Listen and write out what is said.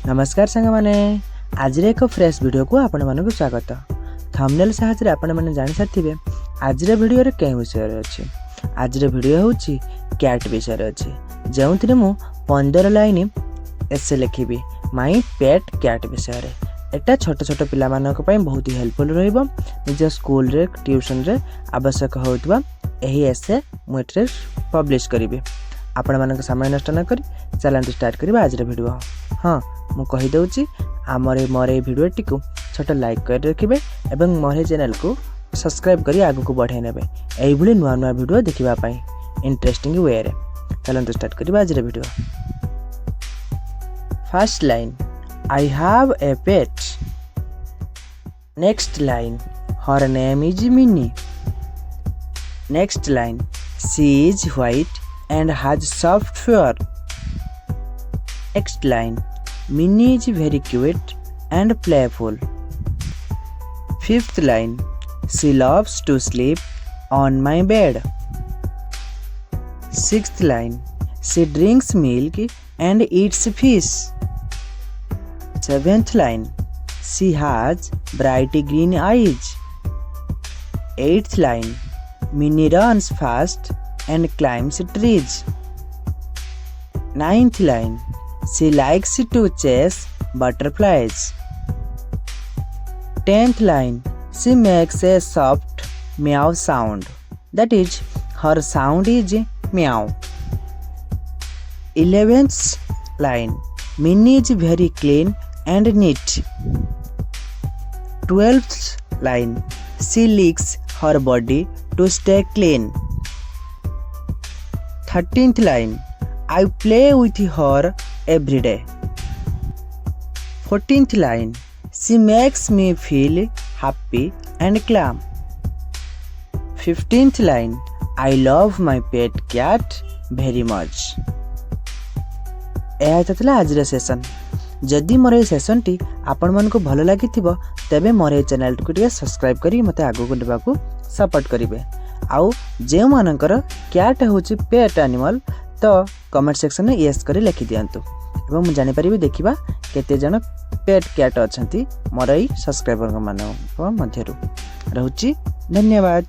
नमस्कार सांग माने आज एक फ्रेश वीडियो को आपण मानक स्वागत। थंबनेल साहाय्य आपण माने जानि साथिबे आज वीडियो रे के विषय रे अछि। आज वीडियो होछि कैट विषय रे अछि, जेउथिरे मु 15 लाइन एसे लिखिबी माय पेट कैट विषय रे। एटा छोट छोट पिला मानक पय बहुत ही हेल्पफुल रहइबो। निज स्कूल रे ट्यूशन रे आवश्यक होतबा एही एसे मु एट्रे पब्लिश करिबे। आपण मानक समय नष्ट न करी चलंत स्टार्ट करिबा आज वीडियो। हाँ मु कहि दउची आमरे मोरे वीडियो टिकु छोट लाइक कर रखिबे एवं मोरे चैनल को सब्सक्राइब करी आगु को बढ़ाई नेबे एई भली नुवा नुवा वीडियो देखिबा पई इंटरेस्टिंग वे रे। चलंत स्टार्ट करिबा आज video. First line I have a pet. Next line her name is mini. Next line she is white and has soft fur. Next line Minnie is very cute and playful. Fifth line she loves to sleep on my bed. Sixth line she drinks milk and eats fish. Seventh line she has bright green eyes. Eighth line Minnie runs fast and climbs trees. Ninth line she likes to chase butterflies. 10th line she makes a soft meow sound, that is her sound is meow. 11th line Minnie is very clean and neat. 12th line she licks her body to stay clean. 13th line I play with her every day. 14th line she makes me feel happy and calm. 15th line I love my pet cat very much. यह था आज session. जदि मोर session T आपण मन को भल लगी तेबे मोर चैनल को सब्सक्राइब करी मते आगो को देबा को सपोर्ट करिवे। आउ जे मानकर कैट होची पेट एनिमल तो कमेंट सेक्शन में यस करी लिखि दियंतु एवं मु जानि परिबे देखिबा केते जन पेट कैट अछंती मोर ई सब्सक्राइबर मान मध्यरु। रहउची धन्यवाद।